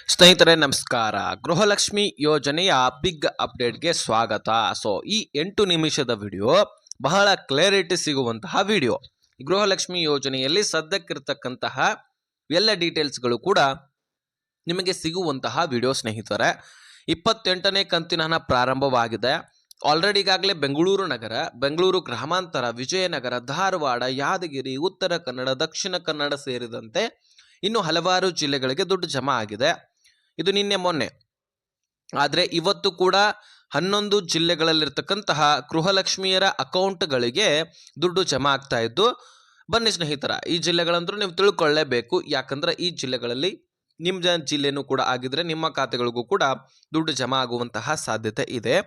ಸ್ನೇಹಿತರೆ ನಮಸ್ಕಾರ. ಗೃಹಲಕ್ಷ್ಮಿ ಯೋಜನೆಯ ಬಿಗ್ ಅಪ್ಡೇಟ್ಗೆ ಸ್ವಾಗತ. ಈ 8 ನಿಮಿಷದ ವಿಡಿಯೋ ಬಹಳ ಕ್ಲಾರಿಟಿ ಸಿಗುವಂತಹ ವಿಡಿಯೋ. ಗೃಹಲಕ್ಷ್ಮಿ ಯೋಜನೆಯಲ್ಲಿ ಸದ್ಯಕ್ಕಿರ್ತಕ್ಕಂತಹ ಎಲ್ಲ ಡೀಟೇಲ್ಸ್ಗಳು ಕೂಡ ನಿಮಗೆ ಸಿಗುವಂತಹ ವಿಡಿಯೋ ಸ್ನೇಹಿತರೆ. 28ನೇ ಕಂತಿನ ಹಣ ಪ್ರಾರಂಭವಾಗಿದೆ. ಆಲ್ರೆಡಿ ಈಗಾಗಲೇ ಬೆಂಗಳೂರು ನಗರ, ಬೆಂಗಳೂರು ಗ್ರಾಮಾಂತರ, ವಿಜಯನಗರ, ಧಾರವಾಡ, ಯಾದಗಿರಿ, ಉತ್ತರ ಕನ್ನಡ, ದಕ್ಷಿಣ ಕನ್ನಡ ಸೇರಿದಂತೆ ಇನ್ನು ಹಲವಾರು ಜಿಲ್ಲೆಗಳಿಗೆ ದುಡ್ಡು ಜಮಾ ಆಗಿದೆ. ಇದು ನಿನ್ನೆ ಮೊನ್ನೆ. ಆದರೆ ಇವತ್ತು ಕೂಡ 11 ಜಿಲ್ಲೆಗಳಲ್ಲಿರ್ತಕ್ಕಂತಹ ಗೃಹಲಕ್ಷ್ಮಿಯರ ಅಕೌಂಟ್ಗಳಿಗೆ ದುಡ್ಡು ಜಮಾ ಆಗ್ತಾ ಇದ್ದು, ಬನ್ನಿ ಸ್ನೇಹಿತರ, ಈ ಜಿಲ್ಲೆಗಳಂದ್ರೂ ನೀವು ತಿಳ್ಕೊಳ್ಳೇಬೇಕು. ಯಾಕಂದ್ರೆ ಈ ಜಿಲ್ಲೆಗಳಲ್ಲಿ ನಿಮ್ಮ ಜಿಲ್ಲೆನೂ ಕೂಡ ಆಗಿದ್ರೆ ನಿಮ್ಮ ಖಾತೆಗಳಿಗೂ ಕೂಡ ದುಡ್ಡು ಜಮಾ ಆಗುವಂತಹ ಸಾಧ್ಯತೆ ಇದೆ.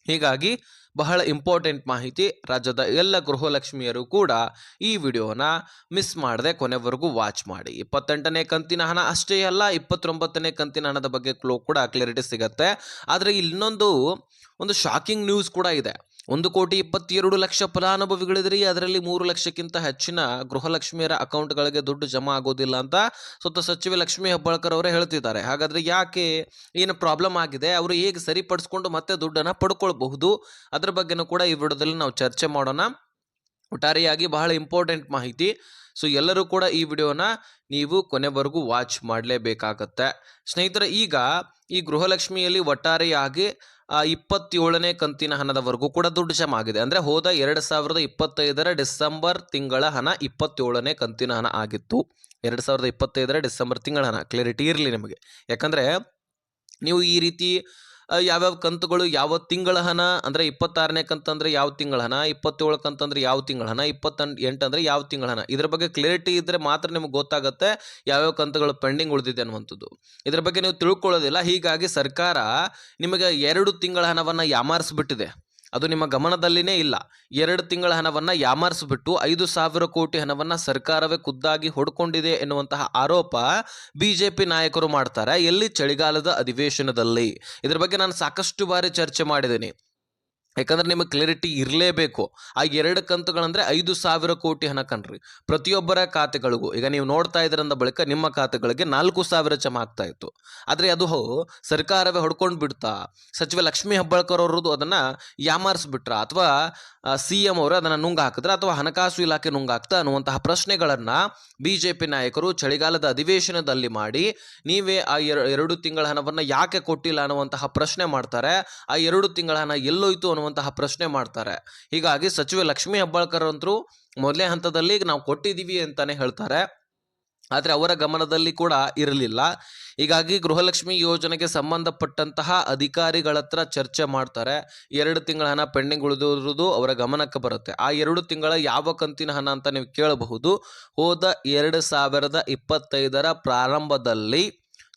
ಹೀಗಾಗಿ ಬಹಳ ಇಂಪಾರ್ಟೆಂಟ್ ಮಾಹಿತಿ. ರಾಜ್ಯದ ಎಲ್ಲ ಗೃಹಲಕ್ಷ್ಮಿಯರು ಕೂಡ ಈ ವಿಡಿಯೋನ ಮಿಸ್ ಮಾಡದೆ ಕೊನೆವರೆಗೂ ವಾಚ್ ಮಾಡಿ. 28ನೇ ಕಂತಿನ ಹಣ ಅಷ್ಟೇ ಅಲ್ಲ, 29ನೇ ಕಂತಿನ ಹಣದ ಬಗ್ಗೆ ಕೂಡ ಕ್ಲಾರಿಟಿ ಸಿಗತ್ತೆ. ಆದರೆ ಇನ್ನೊಂದು ಶಾಕಿಂಗ್ ನ್ಯೂಸ್ ಕೂಡ ಇದೆ. 1,22,00,000 ಫಲಾನುಭವಿಗಳಿದ್ರಿ, ಅದರಲ್ಲಿ 3 ಲಕ್ಷಕ್ಕಿಂತ ಹೆಚ್ಚಿನ ಗೃಹಲಕ್ಷ್ಮಿಯರ ಅಕೌಂಟ್ಗಳಿಗೆ ದುಡ್ಡು ಜಮಾ ಆಗೋದಿಲ್ಲ ಅಂತ ಸ್ವತಃ ಸಚಿವೆ ಲಕ್ಷ್ಮೀ ಹೆಬ್ಬಾಳ್ಕರ್ ಅವರೇ ಹೇಳ್ತಿದ್ದಾರೆ. ಹಾಗಾದ್ರೆ ಯಾಕೆ, ಏನು ಪ್ರಾಬ್ಲಮ್ ಆಗಿದೆ, ಅವರು ಹೇಗೆ ಸರಿಪಡಿಸ್ಕೊಂಡು ಮತ್ತೆ ದುಡ್ಡನ್ನು ಪಡ್ಕೊಳ್ಬಹುದು, ಅದ್ರ ಬಗ್ಗೆನೂ ಕೂಡ ಈ ವಿಡಿಯೋದಲ್ಲಿ ನಾವು ಚರ್ಚೆ ಮಾಡೋಣ. ಒಟ್ಟಾರೆಯಾಗಿ ಬಹಳ ಇಂಪಾರ್ಟೆಂಟ್ ಮಾಹಿತಿ. ಎಲ್ಲರೂ ಕೂಡ ಈ ವಿಡಿಯೋನ ನೀವು ಕೊನೆವರೆಗೂ ವಾಚ್ ಮಾಡಲೇಬೇಕಾಗತ್ತೆ ಸ್ನೇಹಿತರೆ. ಈಗ ಈ ಗೃಹಲಕ್ಷ್ಮಿಯಲ್ಲಿ ಒಟ್ಟಾರೆಯಾಗಿ 27ನೇ ಕಂತಿನ ಹಣದವರೆಗೂ ಕೂಡ ದುಡ್ಡು ಜಮಾ ಆಗಿದೆ. ಅಂದರೆ ಹೋದ 2025ರ ಡಿಸೆಂಬರ್ ತಿಂಗಳ ಹಣ 27ನೇ ಕಂತಿನ ಹಣ ಆಗಿತ್ತು. 2025ರ ಡಿಸೆಂಬರ್ ತಿಂಗಳ ಹಣ. ಕ್ಲಾರಿಟಿ ಇರಲಿ ನಿಮಗೆ. ಯಾಕಂದರೆ ನೀವು ಈ ರೀತಿ ಯಾವ್ಯಾವ ಕಂತುಗಳು ಯಾವ ತಿಂಗಳ ಹಣ, ಅಂದರೆ 26ನೇ ಕಂತಂದ್ರೆ ಯಾವ ತಿಂಗಳ ಹಣ, 27 ಕಂತಂದ್ರೆ ಯಾವ ತಿಂಗಳ ಹಣ, 28 ಅಂದರೆ ಯಾವ ತಿಂಗಳ ಹಣ, ಇದ್ರ ಬಗ್ಗೆ ಕ್ಲಾರಿಟಿ ಇದ್ದರೆ ಮಾತ್ರ ನಿಮ್ಗೆ ಗೊತ್ತಾಗುತ್ತೆ ಯಾವ್ಯಾವ ಕಂತುಗಳು ಪೆಂಡಿಂಗ್ ಉಳಿದಿದೆ ಅನ್ನುವಂಥದ್ದು. ಇದ್ರ ಬಗ್ಗೆ ನೀವು ತಿಳ್ಕೊಳ್ಳೋದಿಲ್ಲ. ಹೀಗಾಗಿ ಸರ್ಕಾರ ನಿಮಗೆ 2 ತಿಂಗಳ ಹಣವನ್ನು ಯಾಮಾರಿಸ್ಬಿಟ್ಟಿದೆ. ಅದು ನಿಮ್ಮ ಗಮನದಲ್ಲಿನೇ ಇಲ್ಲ. 2 ತಿಂಗಳ ಹಣವನ್ನು ಯಾಮಾರಿಸ್ಬಿಟ್ಟು 5,000 ಕೋಟಿ ಹಣವನ್ನು ಸರ್ಕಾರವೇ ಖುದ್ದಾಗಿ ಹೊಡ್ಕೊಂಡಿದೆ ಎನ್ನುವಂತಹ ಆರೋಪ ಬಿಜೆಪಿ ನಾಯಕರು ಮಾಡ್ತಾರೆ. ಎಲ್ಲಿ? ಚಳಿಗಾಲದ ಅಧಿವೇಶನದಲ್ಲಿ. ಇದ್ರ ಬಗ್ಗೆ ನಾನು ಸಾಕಷ್ಟು ಬಾರಿ ಚರ್ಚೆ ಮಾಡಿದ್ದೀನಿ. ಯಾಕಂದ್ರೆ ನಿಮಗೆ ಕ್ಲಾರಿಟಿ ಇರಲೇಬೇಕು. ಆ 2 ಕಂತುಗಳಂದ್ರೆ 5,000 ಕೋಟಿ ಹಣ ಕಣ್ರಿ. ಪ್ರತಿಯೊಬ್ಬರ ಖಾತೆಗಳಿಗೂ ಈಗ ನೀವು ನೋಡ್ತಾ ಇದ್ರಂದ ಬಳಿಕ ನಿಮ್ಮ ಖಾತೆಗಳಿಗೆ 4,000 ಜಮಾ ಆಗ್ತಾ ಇತ್ತು. ಆದರೆ ಅದು ಸರ್ಕಾರವೇ ಹೊಡ್ಕೊಂಡು ಬಿಡ್ತಾ, ಸಚಿವ ಲಕ್ಷ್ಮೀ ಹೆಬ್ಬಾಳ್ಕರ್ ಅವರದ್ದು ಅದನ್ನ ಯಾಮಾರಿಸ್ಬಿಟ್ರ, ಅಥವಾ CM ಅವರು ಅದನ್ನ ನುಂಗ ಹಾಕಿದ್ರ, ಅಥವಾ ಹಣಕಾಸು ಇಲಾಖೆ ನುಂಗ ಹಾಕ್ತಾ ಅನ್ನುವಂತಹ ಪ್ರಶ್ನೆಗಳನ್ನ ಬಿಜೆಪಿ ನಾಯಕರು ಚಳಿಗಾಲದ ಅಧಿವೇಶನದಲ್ಲಿ ಮಾಡಿ, ನೀವೇ ಆ 2 ತಿಂಗಳ ಹಣವನ್ನ ಯಾಕೆ ಕೊಟ್ಟಿಲ್ಲ ಅನ್ನುವಂತಹ ಪ್ರಶ್ನೆ ಮಾಡ್ತಾರೆ. ಆ 2 ತಿಂಗಳ ಹಣ ಎಲ್ಲೋಯ್ತು ಅನ್ನುವಂತಹ ಪ್ರಶ್ನೆ ಮಾಡ್ತಾರೆ. ಹೀಗಾಗಿ ಸಚಿವೆ ಲಕ್ಷ್ಮೀ ಹೆಬ್ಬಾಳ್ಕರ್ ಅಂತರೂ ಮೊದಲೇ ಹಂತದಲ್ಲಿ ನಾವು ಕೊಟ್ಟಿದ್ದೀವಿ ಅಂತಾನೆ ಹೇಳ್ತಾರೆ. ಆದರೆ ಅವರ ಗಮನದಲ್ಲಿ ಕೂಡ ಇರಲಿಲ್ಲ. ಹೀಗಾಗಿ ಗೃಹಲಕ್ಷ್ಮಿ ಯೋಜನೆಗೆ ಸಂಬಂಧಪಟ್ಟಂತಹ ಅಧಿಕಾರಿಗಳ ಹತ್ರ ಚರ್ಚೆ ಮಾಡ್ತಾರೆ. 2 ತಿಂಗಳ ಹಣ ಪೆಂಡಿಂಗ್ ಉಳಿದಿರುವುದು ಅವರ ಗಮನಕ್ಕೆ ಬರುತ್ತೆ. ಆ 2 ತಿಂಗಳ ಯಾವ ಕಂತಿನ ಹಣ ಅಂತ ನೀವು ಕೇಳಬಹುದು. ಹೋದ 2025ರ ಪ್ರಾರಂಭದಲ್ಲಿ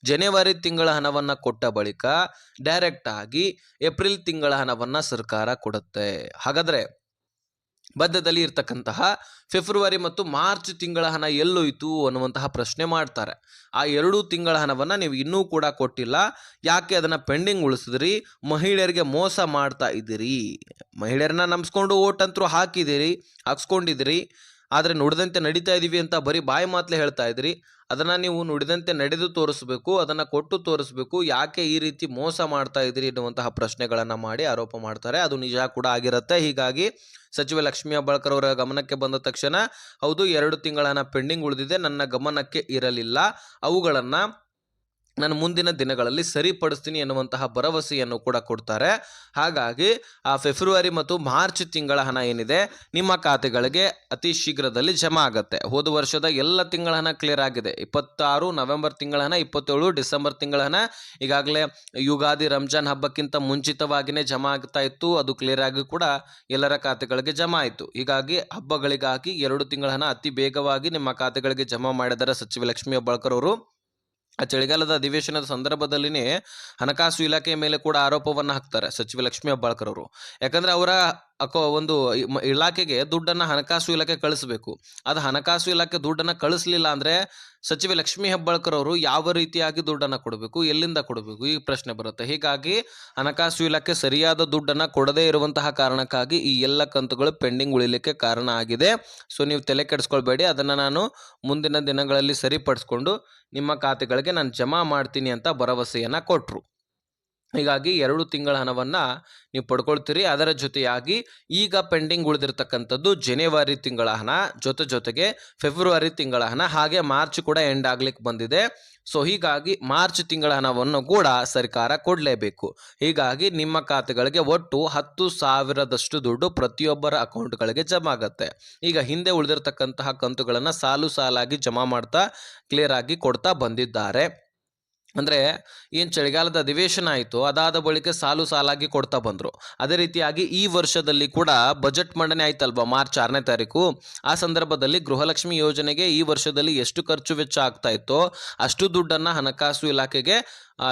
ಜನವರಿ ತಿಂಗಳ ಹಣವನ್ನು ಕೊಟ್ಟ ಬಳಿಕ ಡೈರೆಕ್ಟ್ ಆಗಿ ಏಪ್ರಿಲ್ ತಿಂಗಳ ಹಣವನ್ನು ಸರ್ಕಾರ ಕೊಡುತ್ತೆ. ಹಾಗಾದ್ರೆ ಮಧ್ಯದಲ್ಲಿ ಇರ್ತಕ್ಕಂತಹ ಫೆಬ್ರವರಿ ಮತ್ತು ಮಾರ್ಚ್ ತಿಂಗಳ ಹಣ ಎಲ್ಲೋಯ್ತು ಅನ್ನುವಂತಹ ಪ್ರಶ್ನೆ ಮಾಡ್ತಾರೆ. ಆ 2 ತಿಂಗಳ ಹಣವನ್ನು ನೀವು ಇನ್ನೂ ಕೂಡ ಕೊಟ್ಟಿಲ್ಲ, ಯಾಕೆ ಅದನ್ನು ಪೆಂಡಿಂಗ್ ಉಳಿಸಿದ್ರಿ? ಮಹಿಳೆಯರಿಗೆ ಮೋಸ ಮಾಡ್ತಾ ಇದ್ದೀರಿ. ಮಹಿಳೆಯರನ್ನ ನಂಬಿಸ್ಕೊಂಡು ಓಟ್ ಅಂತರೂ ಹಾಕ್ಸ್ಕೊಂಡಿದ್ದೀರಿ. ಆದರೆ ನುಡಿದಂತೆ ನಡೀತಾ ಇದ್ದೀವಿ ಅಂತ ಬರೀ ಬಾಯಿ ಮಾತಲೇ ಹೇಳ್ತಾ ಇದ್ರಿ. ಅದನ್ನು ನೀವು ನುಡಿದಂತೆ ನಡೆದು ತೋರಿಸ್ಬೇಕು, ಅದನ್ನು ಕೊಟ್ಟು ತೋರಿಸ್ಬೇಕು. ಯಾಕೆ ಈ ರೀತಿ ಮೋಸ ಮಾಡ್ತಾ ಇದ್ದೀರಿ ಎನ್ನುವಂತಹ ಪ್ರಶ್ನೆಗಳನ್ನು ಮಾಡಿ ಆರೋಪ ಮಾಡ್ತಾರೆ. ಅದು ನಿಜ ಕೂಡ ಆಗಿರುತ್ತೆ. ಹೀಗಾಗಿ ಸಚಿವ ಲಕ್ಷ್ಮೀ ಹೆಬ್ಬಾಳ್ಕರ್ ಅವರ ಗಮನಕ್ಕೆ ಬಂದ ತಕ್ಷಣ, ಹೌದು 2 ತಿಂಗಳ ಹಣ ಪೆಂಡಿಂಗ್ ಉಳಿದಿದೆ, ನನ್ನ ಗಮನಕ್ಕೆ ಇರಲಿಲ್ಲ, ಅವುಗಳನ್ನು ನಾನು ಮುಂದಿನ ದಿನಗಳಲ್ಲಿ ಸರಿಪಡಿಸ್ತೀನಿ ಎನ್ನುವಂತಹ ಭರವಸೆಯನ್ನು ಕೂಡ ಕೊಡ್ತಾರೆ. ಹಾಗಾಗಿ ಆ ಫೆಬ್ರವರಿ ಮತ್ತು ಮಾರ್ಚ್ ತಿಂಗಳ ಹಣ ಏನಿದೆ ನಿಮ್ಮ ಖಾತೆಗಳಿಗೆ ಅತಿ ಶೀಘ್ರದಲ್ಲಿ ಜಮಾ ಆಗುತ್ತೆ. ಹೋದ ವರ್ಷದ ಎಲ್ಲ ತಿಂಗಳ ಹಣ ಕ್ಲಿಯರ್ ಆಗಿದೆ. 26 ನವೆಂಬರ್ ತಿಂಗಳ ಹಣ, 27 ಡಿಸೆಂಬರ್ ತಿಂಗಳ ಹಣ ಈಗಾಗಲೇ ಯುಗಾದಿ ರಂಜಾನ್ ಹಬ್ಬಕ್ಕಿಂತ ಮುಂಚಿತವಾಗಿಯೇ ಜಮಾ ಆಗ್ತಾ ಇತ್ತು. ಅದು ಕ್ಲಿಯರ್ ಆಗಿ ಕೂಡ ಎಲ್ಲರ ಖಾತೆಗಳಿಗೆ ಜಮಾ ಆಯಿತು. ಹೀಗಾಗಿ ಹಬ್ಬಗಳಿಗಾಗಿ 2 ತಿಂಗಳ ಹಣ ಅತಿ ಬೇಗವಾಗಿ ನಿಮ್ಮ ಖಾತೆಗಳಿಗೆ ಜಮಾ ಮಾಡಿದ್ದಾರೆ ಸಚಿವ ಲಕ್ಷ್ಮೀ ಹೆಬ್ಬಾಳ್ಕರ್ ಅವರು. ಆ ಚಳಿಗಾಲದ ಅಧಿವೇಶನದ ಸಂದರ್ಭದಲ್ಲಿನೇ ಹಣಕಾಸು ಇಲಾಖೆಯ ಮೇಲೆ ಕೂಡ ಆರೋಪವನ್ನು ಹಾಕ್ತಾರೆ ಸಚಿವ ಲಕ್ಷ್ಮೀ ಹೆಬ್ಬಾಳ್ಕರ್ ಅವರು. ಯಾಕಂದ್ರೆ ಅವರ ಒಂದು ಇಲಾಖೆಗೆ ದುಡ್ಡನ್ನು ಹಣಕಾಸು ಇಲಾಖೆ ಕಳಿಸಬೇಕು. ಅದು ಹಣಕಾಸು ಇಲಾಖೆ ದುಡ್ಡನ್ನು ಕಳಿಸ್ಲಿಲ್ಲ ಅಂದರೆ ಸಚಿವೆ ಲಕ್ಷ್ಮೀ ಹೆಬ್ಬಾಳ್ಕರ್ ಅವರು ಯಾವ ರೀತಿಯಾಗಿ ದುಡ್ಡನ್ನು ಕೊಡಬೇಕು, ಎಲ್ಲಿಂದ ಕೊಡಬೇಕು, ಈ ಪ್ರಶ್ನೆ ಬರುತ್ತೆ. ಹೀಗಾಗಿ ಹಣಕಾಸು ಇಲಾಖೆ ಸರಿಯಾದ ದುಡ್ಡನ್ನು ಕೊಡದೇ ಇರುವಂತಹ ಕಾರಣಕ್ಕಾಗಿ ಈ ಎಲ್ಲ ಕಂತುಗಳು ಪೆಂಡಿಂಗ್ ಉಳಿಲಿಕ್ಕೆ ಕಾರಣ ಆಗಿದೆ. ಸೊ ನೀವು ತಲೆ ಕೆಡಿಸ್ಕೊಳ್ಬೇಡಿ, ಅದನ್ನು ನಾನು ಮುಂದಿನ ದಿನಗಳಲ್ಲಿ ಸರಿಪಡಿಸ್ಕೊಂಡು ನಿಮ್ಮ ಖಾತೆಗಳಿಗೆ ನಾನು ಜಮಾ ಮಾಡ್ತೀನಿ ಅಂತ ಭರವಸೆಯನ್ನು ಕೊಟ್ಟರು. ಹೀಗಾಗಿ 2 ತಿಂಗಳ ಹಣವನ್ನು ನೀವು ಪಡ್ಕೊಳ್ತೀರಿ. ಅದರ ಜೊತೆಯಾಗಿ ಈಗ ಪೆಂಡಿಂಗ್ ಉಳಿದಿರ್ತಕ್ಕಂಥದ್ದು ಜನವರಿ ತಿಂಗಳ ಹಣ, ಜೊತೆಗೆ ಫೆಬ್ರವರಿ ತಿಂಗಳ ಹಣ, ಹಾಗೆ ಮಾರ್ಚ್ ಕೂಡ ಎಂಡ್ ಆಗ್ಲಿಕ್ಕೆ ಬಂದಿದೆ. ಸೊ ಹೀಗಾಗಿ ಮಾರ್ಚ್ ತಿಂಗಳ ಹಣವನ್ನು ಕೂಡ ಸರ್ಕಾರ ಕೊಡಲೇಬೇಕು. ಹೀಗಾಗಿ ನಿಮ್ಮ ಖಾತೆಗಳಿಗೆ ಒಟ್ಟು 10,000ದಷ್ಟು ದುಡ್ಡು ಪ್ರತಿಯೊಬ್ಬರ ಅಕೌಂಟ್ಗಳಿಗೆ ಜಮಾ ಆಗುತ್ತೆ. ಈಗ ಹಿಂದೆ ಉಳಿದಿರ್ತಕ್ಕಂತಹ ಕಂತುಗಳನ್ನು ಸಾಲಾಗಿ ಜಮಾ ಮಾಡ್ತಾ ಕ್ಲಿಯರ್ ಆಗಿ ಕೊಡ್ತಾ ಬಂದಿದ್ದಾರೆ. ಅಂದರೆ ಏನು ಚಳಿಗಾಲದ ಅಧಿವೇಶನ ಆಯಿತು, ಅದಾದ ಬಳಿಕ ಸಾಲಾಗಿ ಕೊಡ್ತಾ ಬಂದರು. ಅದೇ ರೀತಿಯಾಗಿ ಈ ವರ್ಷದಲ್ಲಿ ಕೂಡ ಬಜೆಟ್ ಮಂಡನೆ ಆಯ್ತಲ್ವ ಮಾರ್ಚ್ 6ನೇ ತಾರೀಕು. ಆ ಸಂದರ್ಭದಲ್ಲಿ ಗೃಹಲಕ್ಷ್ಮಿ ಯೋಜನೆಗೆ ಈ ವರ್ಷದಲ್ಲಿ ಎಷ್ಟು ಖರ್ಚು ವೆಚ್ಚ ಆಗ್ತಾ ಇತ್ತೋ ಅಷ್ಟು ದುಡ್ಡನ್ನು ಹಣಕಾಸು ಇಲಾಖೆಗೆ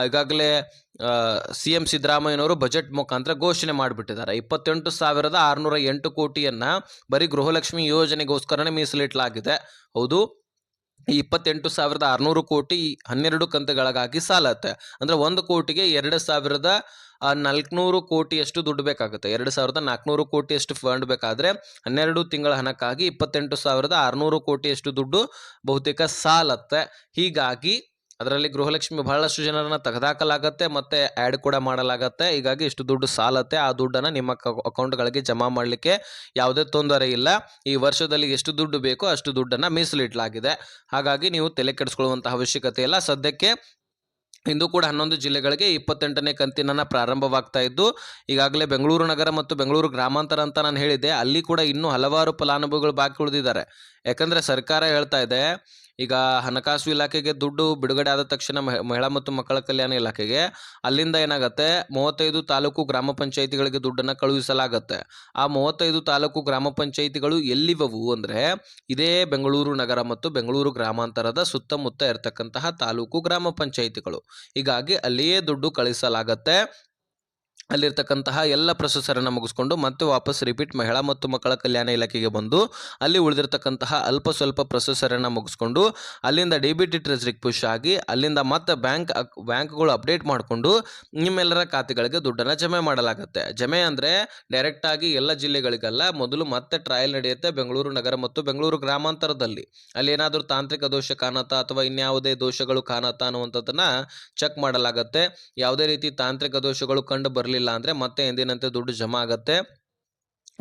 ಈಗಾಗಲೇ CM ಸಿದ್ದರಾಮಯ್ಯನವರು ಬಜೆಟ್ ಮುಖಾಂತರ ಘೋಷಣೆ ಮಾಡಿಬಿಟ್ಟಿದ್ದಾರೆ. 28,608 ಕೋಟಿಯನ್ನು ಬರೀ ಗೃಹಲಕ್ಷ್ಮಿ ಯೋಜನೆಗೋಸ್ಕರನೇ ಮೀಸಲಿಡಲಾಗಿದೆ. ಹೌದು, ಈ 28,600 ಕೋಟಿ 12 ಕಂತುಗಳಿಗಾಗಿ ಸಾಲತ್ತೆ. ಅಂದರೆ 1 ಕೋಟಿಗೆ 2,400 ಕೋಟಿಯಷ್ಟು ದುಡ್ಡು ಬೇಕಾಗುತ್ತೆ. 2,400 ಕೋಟಿಯಷ್ಟು ಫಂಡ್ ಬೇಕಾದರೆ 12 ತಿಂಗಳ ಹಣಕ್ಕಾಗಿ 28,600 ಕೋಟಿಯಷ್ಟು ದುಡ್ಡು ಬಹುತೇಕ ಸಾಲತ್ತೆ. ಹೀಗಾಗಿ ಅದರಲ್ಲಿ ಗೃಹಲಕ್ಷ್ಮಿ ಬಹಳಷ್ಟು ಜನರನ್ನು ತೆಗೆದಾಕಲಾಗತ್ತೆ ಮತ್ತು ಆ್ಯಡ್ ಕೂಡ ಮಾಡಲಾಗತ್ತೆ. ಹೀಗಾಗಿ ಇಷ್ಟು ದುಡ್ಡು ಸಾಲತ್ತೆ. ಆ ದುಡ್ಡನ್ನು ನಿಮ್ಮ ಅಕೌಂಟ್ಗಳಿಗೆ ಜಮಾ ಮಾಡಲಿಕ್ಕೆ ಯಾವುದೇ ತೊಂದರೆ ಇಲ್ಲ. ಈ ವರ್ಷದಲ್ಲಿ ಎಷ್ಟು ದುಡ್ಡು ಬೇಕೋ ಅಷ್ಟು ದುಡ್ಡನ್ನು ಮೀಸಲಿಡಲಾಗಿದೆ. ಹಾಗಾಗಿ ನೀವು ತಲೆ ಕೆಡಿಸ್ಕೊಳ್ಳುವಂಥ ಅವಶ್ಯಕತೆ ಇಲ್ಲ. ಸದ್ಯಕ್ಕೆ ಇಂದು ಕೂಡ 11 ಜಿಲ್ಲೆಗಳಿಗೆ 28ನೇ ಕಂತಿನ ಪ್ರಾರಂಭವಾಗ್ತಾ ಇದ್ದು, ಈಗಾಗಲೇ ಬೆಂಗಳೂರು ನಗರ ಮತ್ತು ಬೆಂಗಳೂರು ಗ್ರಾಮಾಂತರ ಅಂತ ನಾನು ಹೇಳಿದ್ದೆ, ಅಲ್ಲಿ ಕೂಡ ಇನ್ನೂ ಹಲವಾರು ಫಲಾನುಭವಿಗಳು ಬಾಕಿ ಉಳಿದಿದ್ದಾರೆ. ಯಾಕಂದರೆ ಸರ್ಕಾರ ಹೇಳ್ತಾ ಇದೆ, ಈಗ ಹಣಕಾಸು ಇಲಾಖೆಗೆ ದುಡ್ಡು ಬಿಡುಗಡೆ ಆದ ತಕ್ಷಣ ಮಹಿಳಾ ಮತ್ತು ಮಕ್ಕಳ ಕಲ್ಯಾಣ ಇಲಾಖೆಗೆ ಅಲ್ಲಿಂದ ಏನಾಗುತ್ತೆ 35 ತಾಲೂಕು ಗ್ರಾಮ ಪಂಚಾಯಿತಿಗಳಿಗೆ ದುಡ್ಡನ್ನು ಕಳುಹಿಸಲಾಗತ್ತೆ. ಆ 35 ತಾಲೂಕು ಗ್ರಾಮ ಪಂಚಾಯಿತಿಗಳು ಎಲ್ಲಿವವು ಅಂದರೆ ಇದೇ ಬೆಂಗಳೂರು ನಗರ ಮತ್ತು ಬೆಂಗಳೂರು ಗ್ರಾಮಾಂತರದ ಸುತ್ತಮುತ್ತ ಇರತಕ್ಕಂತಹ ತಾಲೂಕು ಗ್ರಾಮ ಪಂಚಾಯಿತಿಗಳು. ಹೀಗಾಗಿ ಅಲ್ಲಿಯೇ ದುಡ್ಡು ಕಳಿಸಲಾಗತ್ತೆ. ಅಲ್ಲಿರ್ತಕ್ಕಂತಹ ಎಲ್ಲ ಪ್ರೊಸೆಸರನ್ನು ಮುಗಿಸ್ಕೊಂಡು ಮತ್ತೆ ವಾಪಸ್ ರಿಪೀಟ್ ಮಹಿಳಾ ಮತ್ತು ಮಕ್ಕಳ ಕಲ್ಯಾಣ ಇಲಾಖೆಗೆ ಬಂದು ಅಲ್ಲಿ ಉಳಿದಿರ್ತಕ್ಕಂತಹ ಅಲ್ಪ ಸ್ವಲ್ಪ ಪ್ರೊಸೆಸರನ್ನು ಮುಗಿಸ್ಕೊಂಡು ಅಲ್ಲಿಂದ DBT ಟ್ರೆಜರಿಗೆ ಪುಷ್ ಆಗಿ ಅಲ್ಲಿಂದ ಮತ್ತೆ ಬ್ಯಾಂಕ್ಗಳು ಅಪ್ಡೇಟ್ ಮಾಡಿಕೊಂಡು ನಿಮ್ಮೆಲ್ಲರ ಖಾತೆಗಳಿಗೆ ದುಡ್ಡನ್ನು ಜಮೆ ಮಾಡಲಾಗುತ್ತೆ. ಜಮೆ ಅಂದರೆ ಡೈರೆಕ್ಟಾಗಿ ಎಲ್ಲ ಜಿಲ್ಲೆಗಳಿಗಲ್ಲ, ಮೊದಲು ಮತ್ತೆ ಟ್ರಯಲ್ ನಡೆಯುತ್ತೆ ಬೆಂಗಳೂರು ನಗರ ಮತ್ತು ಬೆಂಗಳೂರು ಗ್ರಾಮಾಂತರದಲ್ಲಿ. ಅಲ್ಲಿ ಏನಾದರೂ ತಾಂತ್ರಿಕ ದೋಷ ಕಾಣುತ್ತಾ ಅಥವಾ ಇನ್ಯಾವುದೇ ದೋಷಗಳು ಕಾಣುತ್ತಾ ಅನ್ನುವಂಥದ್ದನ್ನು ಚೆಕ್ ಮಾಡಲಾಗುತ್ತೆ. ಯಾವುದೇ ರೀತಿ ತಾಂತ್ರಿಕ ದೋಷಗಳು ಕಂಡು ಬರಲಿಲ್ಲ ಅಂದರೆ ಮತ್ತೆ ಎಂದಿನಂತೆ ದುಡ್ಡು ಜಮಾ ಆಗುತ್ತೆ.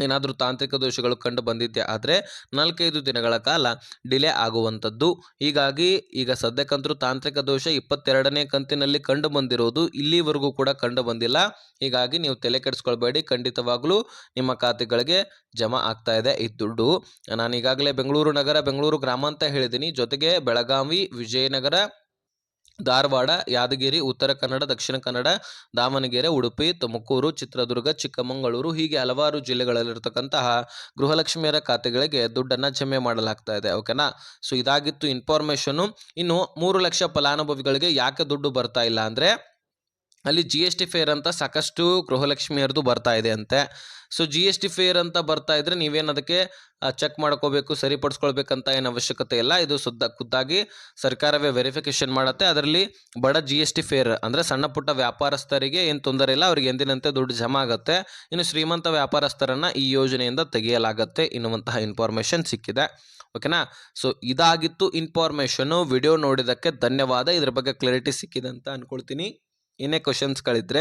ಏನಾದರೂ ತಾಂತ್ರಿಕ ದೋಷಗಳು ಕಂಡು ಬಂದಿದ್ದೆ ಆದರೆ 4-5 ದಿನಗಳ ಕಾಲ ಡಿಲೇ ಆಗುವಂಥದ್ದು. ಹೀಗಾಗಿ ಈಗ ಸದ್ಯಕ್ಕಂತರೂ ತಾಂತ್ರಿಕ ದೋಷ 22ನೇ ಕಂತಿನಲ್ಲಿ ಕಂಡು ಬಂದಿರೋದು ಇಲ್ಲಿವರೆಗೂ ಕೂಡ ಕಂಡು ಬಂದಿಲ್ಲ. ಹೀಗಾಗಿ ನೀವು ತಲೆ ಕೆಡಿಸ್ಕೊಳ್ಬೇಡಿ, ಖಂಡಿತವಾಗ್ಲೂ ನಿಮ್ಮ ಖಾತೆಗಳಿಗೆ ಜಮಾ ಆಗ್ತಾ ಇದೆ ಈ ದುಡ್ಡು. ನಾನು ಈಗಾಗಲೇ ಬೆಂಗಳೂರು ನಗರ ಬೆಂಗಳೂರು ಗ್ರಾಮಾಂತರ ಹೇಳಿದ್ದೀನಿ, ಜೊತೆಗೆ ಬೆಳಗಾವಿ, ವಿಜಯನಗರ, ಧಾರವಾಡ, ಯಾದಗಿರಿ, ಉತ್ತರ ಕನ್ನಡ, ದಕ್ಷಿಣ ಕನ್ನಡ, ದಾವಣಗೆರೆ, ಉಡುಪಿ, ತುಮಕೂರು, ಚಿತ್ರದುರ್ಗ, ಚಿಕ್ಕಮಗಳೂರು ಹೀಗೆ ಹಲವಾರು ಜಿಲ್ಲೆಗಳಲ್ಲಿರ್ತಕ್ಕಂತಹ ಗೃಹಲಕ್ಷ್ಮಿಯರ ಖಾತೆಗಳಿಗೆ ದುಡ್ಡನ್ನು ಜಮೆ ಮಾಡಲಾಗ್ತಾ ಇದೆ. ಓಕೆನಾ? ಸೊ ಇದಾಗಿತ್ತು ಇನ್ಫಾರ್ಮೇಷನು. ಇನ್ನು 3 ಲಕ್ಷ ಫಲಾನುಭವಿಗಳಿಗೆ ಯಾಕೆ ದುಡ್ಡು ಬರ್ತಾ ಇಲ್ಲ ಅಂದರೆ ಅಲ್ಲಿ GST ಫೇರ್ ಅಂತ ಸಾಕಷ್ಟು ಗೃಹಲಕ್ಷ್ಮಿಯರದು ಬರ್ತಾ ಇದೆ ಅಂತೆ. ಸೊ GST ಫೇರ್ ಅಂತ ಬರ್ತಾ ಇದ್ರೆ ನೀವೇನು ಅದಕ್ಕೆ ಚೆಕ್ ಮಾಡ್ಕೋಬೇಕು, ಸರಿಪಡಿಸ್ಕೊಳ್ಬೇಕಂತ ಏನು ಅವಶ್ಯಕತೆ ಇಲ್ಲ. ಇದು ಖುದ್ದಾಗಿ ಸರ್ಕಾರವೇ ವೆರಿಫಿಕೇಶನ್ ಮಾಡುತ್ತೆ. ಅದರಲ್ಲಿ ಬಡ GST ಫೇರ್ ಅಂದರೆ ಸಣ್ಣ ಪುಟ್ಟ ವ್ಯಾಪಾರಸ್ಥರಿಗೆ ಏನು ತೊಂದರೆ ಇಲ್ಲ, ಅವ್ರಿಗೆ ಎಂದಿನಂತೆ ದುಡ್ಡು ಜಮಾ ಆಗುತ್ತೆ. ಇನ್ನು ಶ್ರೀಮಂತ ವ್ಯಾಪಾರಸ್ಥರನ್ನು ಈ ಯೋಜನೆಯಿಂದ ತೆಗೆಯಲಾಗುತ್ತೆ ಎನ್ನುವಂತಹ ಇನ್ಫಾರ್ಮೇಷನ್ ಸಿಕ್ಕಿದೆ. ಓಕೆನಾ? ಸೊ ಇದಾಗಿತ್ತು ಇನ್ಫಾರ್ಮೇಷನು. ವಿಡಿಯೋ ನೋಡಿದ್ದಕ್ಕೆ ಧನ್ಯವಾದ. ಇದ್ರ ಬಗ್ಗೆ ಕ್ಲಾರಿಟಿ ಸಿಕ್ಕಿದೆ ಅಂತ ಅಂದ್ಕೊಳ್ತೀನಿ. ಏನೇ ಕ್ವಶನ್ಸ್ಗಳಿದ್ದರೆ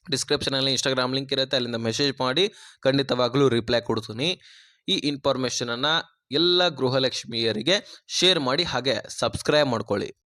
ಡಿಸ್ಕ್ರಿಪ್ಷನಲ್ಲಿ ಇನ್ಸ್ಟಾಗ್ರಾಮ್ ಲಿಂಕ್ ಇರುತ್ತೆ, ಅಲ್ಲಿಂದ ಮೆಸೇಜ್ ಮಾಡಿ ಖಂಡಿತವಾಗ್ಲೂ ರಿಪ್ಲೈ ಕೊಡ್ತೀನಿ. ಈ ಇನ್ಫಾರ್ಮೇಷನನ್ನು ಎಲ್ಲ ಗೃಹಲಕ್ಷ್ಮಿಯರಿಗೆ ಶೇರ್ ಮಾಡಿ, ಹಾಗೆ ಸಬ್ಸ್ಕ್ರೈಬ್ ಮಾಡ್ಕೊಳ್ಳಿ.